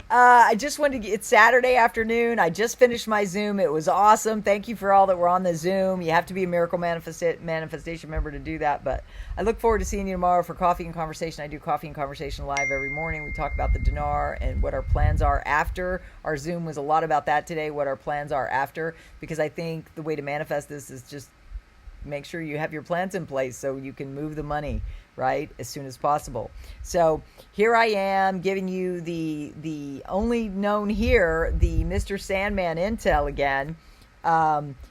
I just wanted to it's Saturday afternoon. I just finished my Zoom. It was awesome. Thank you for all that were on the Zoom. You have to be a Miracle Manifestation member to do that. But I look forward to seeing you tomorrow for Coffee and Conversation. I do Coffee and Conversation live every morning. We talk about the Dinar and what our plans are after. Our Zoom was a lot about that today, what our plans are after. Because I think the way to manifest this is just make sure you have your plans in place so you can move the money, right, as soon as possible. So here I am giving you the only known here, the Mr. Sandman intel again.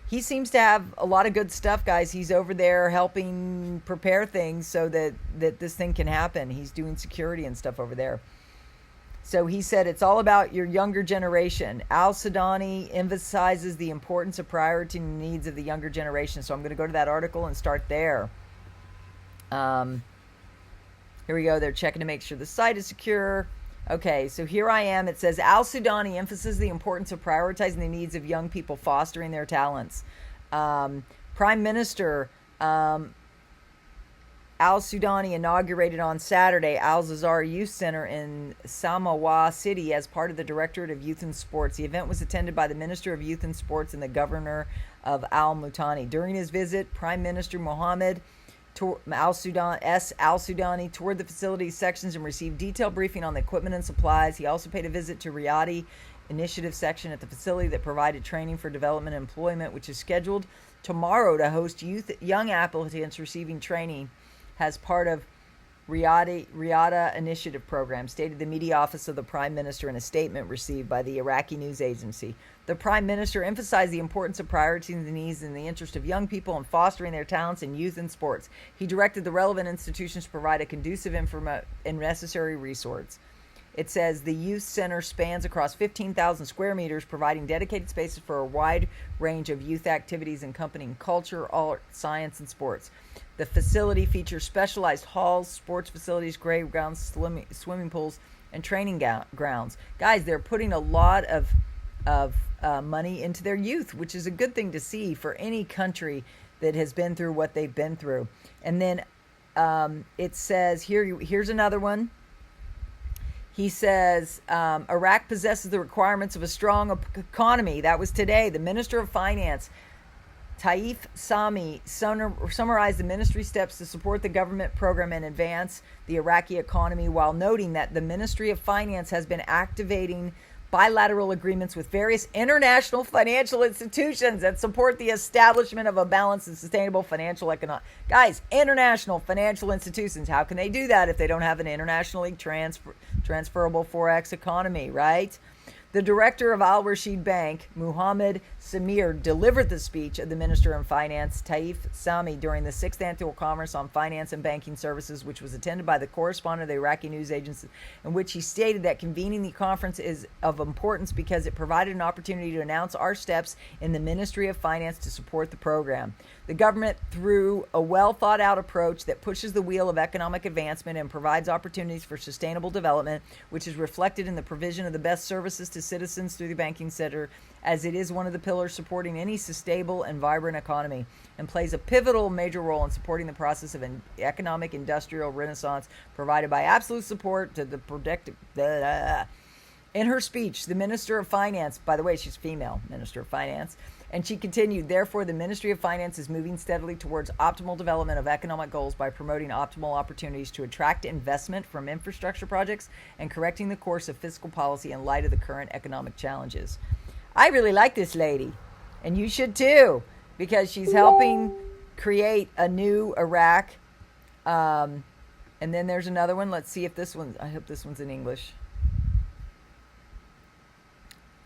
He seems to have a lot of good stuff, guys. He's over there helping prepare things so that this thing can happen. He's doing security and stuff over there. So he said it's all about your younger generation. Al-Sudani emphasizes the importance of prioritizing the needs of the younger generation. So I'm going to go to that article and start there. Here we go. They're checking to make sure the site is secure. Okay, so here I am. It says Al-Sudani emphasizes the importance of prioritizing the needs of young people, fostering their talents. Prime Minister Al-Sudani inaugurated on Saturday Al-Zazar Youth Center in Samawa City as part of the Directorate of Youth and Sports. The event was attended by the Minister of Youth and Sports and the Governor of Al-Mutani. During his visit, Prime Minister Mohammed Al-Sudani toured the facilities sections and received detailed briefing on the equipment and supplies. He also paid a visit to Riyadi Initiative section at the facility that provided training for development and employment, which is scheduled tomorrow to host young applicants receiving training as part of Riyadh Initiative program, stated the media office of the Prime Minister in a statement received by the Iraqi news agency. The Prime Minister emphasized the importance of prioritizing the needs and the interest of young people and fostering their talents in youth and sports. He directed the relevant institutions to provide a conducive and necessary resource. It says the youth center spans across 15,000 square meters, providing dedicated spaces for a wide range of youth activities encompassing culture, art, science, and sports. The facility features specialized halls, sports facilities, grave grounds, swimming pools, and training grounds. Guys, they're putting a lot of money into their youth, which is a good thing to see for any country that has been through what they've been through. And then it says, here's another one. He says, Iraq possesses the requirements of a strong economy. That was today. The Minister of Finance, Taif Sami, summarized the ministry's steps to support the government program and advance the Iraqi economy, while noting that the Ministry of Finance has been activating bilateral agreements with various international financial institutions that support the establishment of a balanced and sustainable financial economic. Guys, international financial institutions, how can they do that if they don't have an internationally transferable Forex economy, right? The director of Al Rashid Bank, Muhammad Samir, delivered the speech of the Minister of Finance, Taif Sami, during the 6th Annual Conference on Finance and Banking Services, which was attended by the correspondent of the Iraqi news agency, in which he stated that convening the conference is of importance because it provided an opportunity to announce our steps in the Ministry of Finance to support the program. The government, through a well-thought-out approach that pushes the wheel of economic advancement and provides opportunities for sustainable development, which is reflected in the provision of the best services to citizens through the banking sector, as it is one of the pillars supporting any stable and vibrant economy, and plays a pivotal major role in supporting the process of an economic industrial renaissance provided by absolute support to the predictive. In her speech, the Minister of Finance, by the way, she's female, Minister of Finance, and she continued, therefore, the Ministry of Finance is moving steadily towards optimal development of economic goals by promoting optimal opportunities to attract investment from infrastructure projects and correcting the course of fiscal policy in light of the current economic challenges. I really like this lady, and you should too, because she's helping create a new Iraq. And then there's another one. Let's see if this one, I hope this one's in English.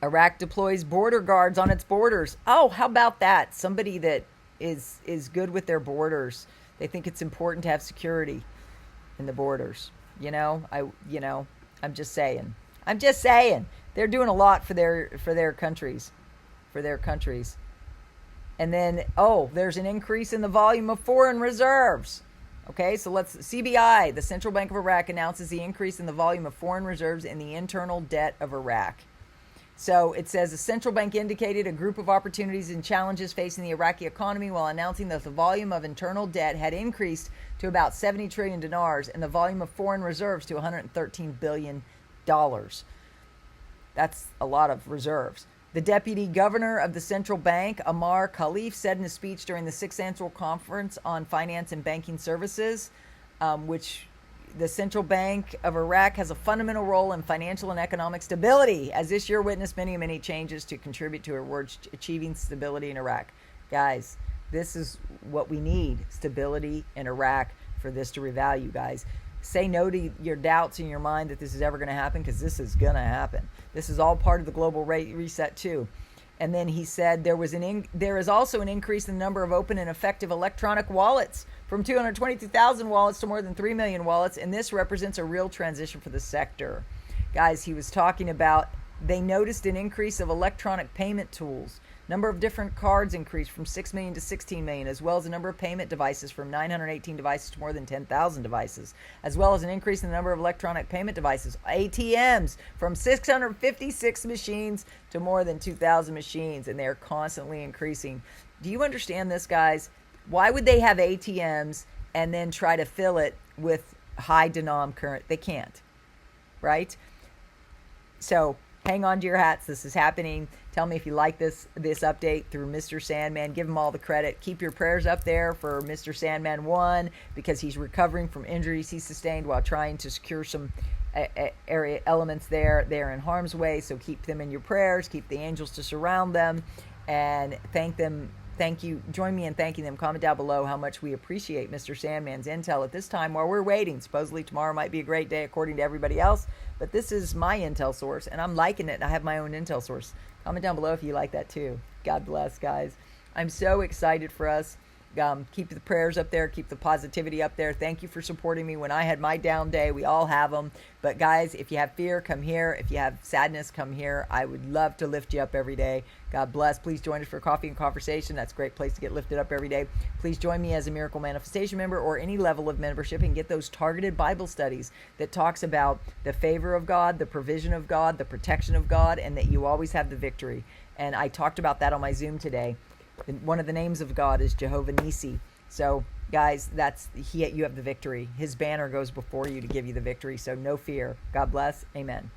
Iraq deploys border guards on its borders. Oh, how about that? Somebody that is good with their borders. They think it's important to have security in the borders. I'm just saying. They're doing a lot for their countries. And then, there's an increase in the volume of foreign reserves. Okay, so CBI, the Central Bank of Iraq, announces the increase in the volume of foreign reserves in the internal debt of Iraq. So it says the central bank indicated a group of opportunities and challenges facing the Iraqi economy while announcing that the volume of internal debt had increased to about 70 trillion dinars and the volume of foreign reserves to $113 billion. That's a lot of reserves. The deputy governor of the central bank, Amar Khalif, said in a speech during the 6th Annual Conference on Finance and Banking Services, which the Central Bank of Iraq has a fundamental role in financial and economic stability, as this year witnessed many changes to contribute to achieving stability in Iraq. Guys, this is what we need, stability in Iraq, for this to revalue, guys. Say no to your doubts in your mind that this is ever going to happen, because this is going to happen. This is all part of the global reset too. And then he said there is also an increase in the number of open and effective electronic wallets from 222,000 wallets to more than 3 million wallets, and this represents a real transition for the sector. Guys, he was talking about they noticed an increase of electronic payment tools. Number of different cards increased from 6 million to 16 million, as well as the number of payment devices from 918 devices to more than 10,000 devices, as well as an increase in the number of electronic payment devices, ATMs, from 656 machines to more than 2,000 machines, and they are constantly increasing. Do you understand this, guys? Why would they have ATMs and then try to fill it with high denom current? They can't, right? So hang on to your hats. This is happening. Tell me if you like this update through Mr. Sandman. Give him all the credit. Keep your prayers up there for Mr. Sandman 1, because he's recovering from injuries he sustained while trying to secure some area elements there. They're in harm's way, so keep them in your prayers. Keep the angels to surround them, and thank them. Thank you. Join me in thanking them. Comment down below how much we appreciate Mr. Sandman's intel at this time while we're waiting. Supposedly tomorrow might be a great day according to everybody else, but this is my intel source, and I'm liking it, and I have my own intel source. Comment down below if you like that too. God bless, guys. I'm so excited for us. Keep the prayers up there. Keep the positivity up there. Thank you for supporting me when I had my down day. We all have them. But guys, if you have fear, come here. If you have sadness, come here. I would love to lift you up every day. God bless. Please join us for coffee and conversation. That's a great place to get lifted up every day. Please join me as a Miracle Manifestation member or any level of membership and get those targeted Bible studies that talks about the favor of God, the provision of God, the protection of God, and that you always have the victory. And I talked about that on my Zoom today. One of the names of God is Jehovah Nissi. So, guys, you have the victory. His banner goes before you to give you the victory. So, no fear. God bless. Amen.